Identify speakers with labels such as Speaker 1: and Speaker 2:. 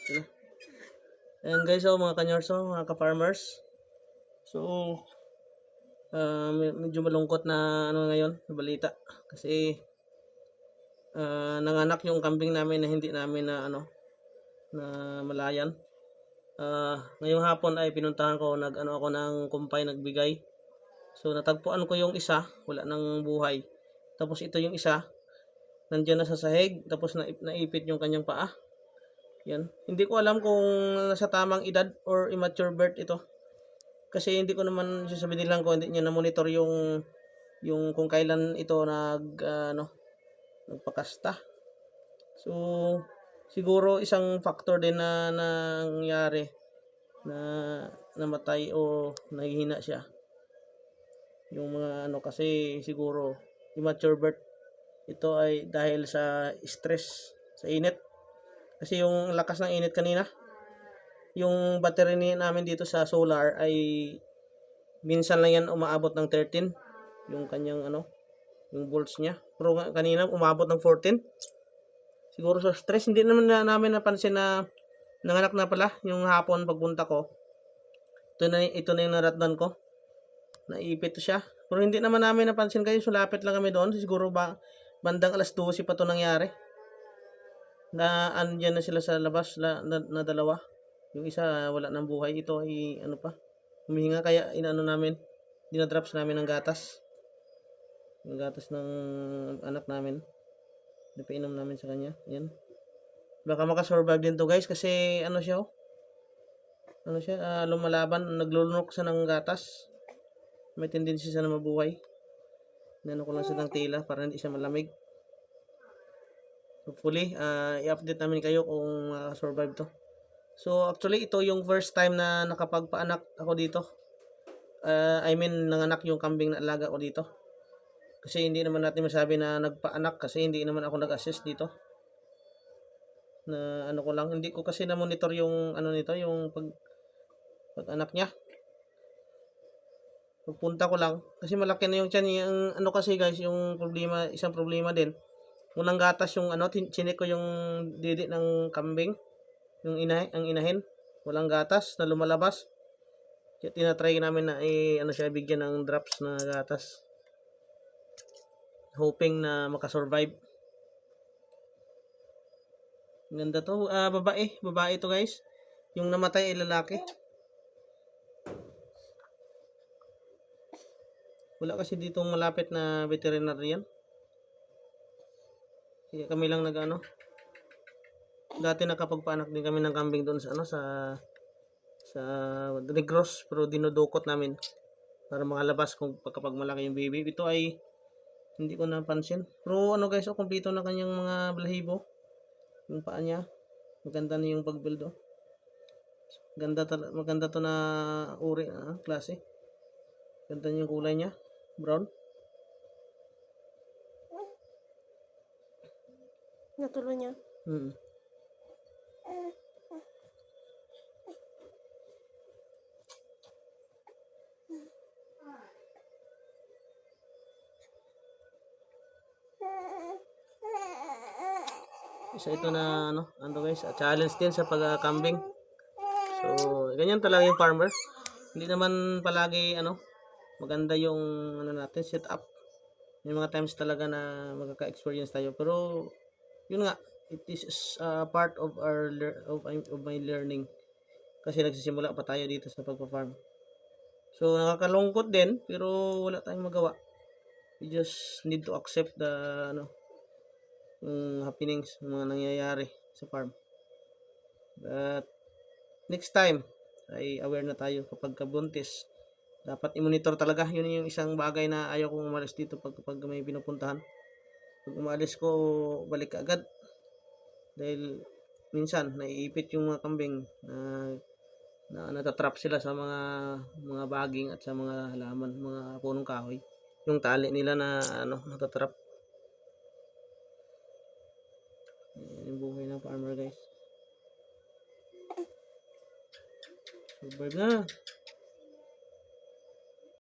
Speaker 1: Ito na. Ayan guys, so mga kanyorso, mga ka-farmers. So, medyo malungkot na ano ngayon, na balita. Kasi, nanganak yung kambing namin na hindi namin na ano, na malayan. Ngayong hapon ay pinuntahan ko, nag-ano ako ng kumpay, nagbigay. So, natagpuan ko yung isa, wala nang buhay. Tapos ito yung isa, nandiyan na sa sahig, tapos naipit yung kanyang paa. Yan. Hindi ko alam kung nasa tamang edad or immature birth ito. Kasi hindi ko naman sasabihin lang ko hindi niya na monitor yung kung kailan ito nagpakasta. So siguro isang factor din na nangyari na namatay o nahihina siya. Yung mga ano kasi siguro immature birth ito ay dahil sa stress, sa init. Kasi yung lakas ng init kanina, yung battery namin dito sa solar ay minsan lang yan umaabot ng 13 yung kanyang yung volts niya. Pero kanina umabot ng 14. Siguro sa stress, hindi naman namin napansin na nanganak na pala yung hapon pagpunta ko. Ito na yung naratdan ko. Naipit siya. Pero hindi naman namin napansin kayo, sulapit lang kami doon. Siguro bandang alas 12 pa to nangyari. Na andyan na sila sa labas na dalawa. Yung isa wala nang buhay, ito ay humihinga, kaya inaano namin, dinadrops namin ng gatas. Yung gatas ng anak namin. Napainom namin sa kanya. Yan. Baka makasurvive din to guys kasi lumalaban, naglulunok siya ng gatas. May tendency siya na mabuhay. Inano ko lang siya ng tela para hindi siya malamig. Hopefully, i-update namin kayo kung survive to. So, actually, ito yung first time na nakapagpaanak ako dito. Nanganak yung kambing na alaga ko dito. Kasi hindi naman natin masabi na nagpaanak kasi hindi naman ako nag-assist dito. Na ano ko lang, hindi ko kasi na-monitor yung yung pag-anak niya. Pupunta ko lang kasi malaki na yung tiyan. Yung kasi guys, yung problema, isang problema din. Unang gatas yung chinik ko yung didi ng kambing, yung ang inahin, walang gatas na lumalabas. Kaya tinatry namin na siya bigyan ng drops na gatas. Hoping na makasurvive. Ganda to. Babae to guys. Yung namatay ay lalaki. Wala kasi dito malapit na veterinarian. Kaya kami lang dati nakapagpaanak din kami ng kambing doon sa Negros, pero dinudukot namin para makalabas kapag malaki yung baby. Ito ay hindi ko napansin. Pero guys, kumpleto na kanyang mga balahibo. Yung paa niya. Maganda na yung pag-build. Maganda to na uri, klase. Ganda yung kulay niya. Brown.
Speaker 2: Natulo niya.
Speaker 1: Isa ito na guys, challenge din sa pagkakambing. So, ganyan talaga yung farmer. Hindi naman palagi maganda yung natin setup. May mga times talaga na magkaka-experience tayo, pero yun nga, it is part of of my learning. Kasi nagsisimula pa tayo dito sa pagpa-farm. So, nakakalungkot din, pero wala tayong magawa. We just need to accept the yung happenings, mga nangyayari sa farm. But next time ay aware na tayo kapag kabuntis. Dapat i-monitor talaga. Yun yung isang bagay na ayaw kong umalis dito pag may pinupuntahan. Pag umalis ko, balik agad. Dahil minsan naiipit yung mga kambing na natatrap sila sa mga baging at sa mga halaman, mga punong kahoy. Yung tali nila na natatrap. Yung buhay ng farmer guys. Survive na.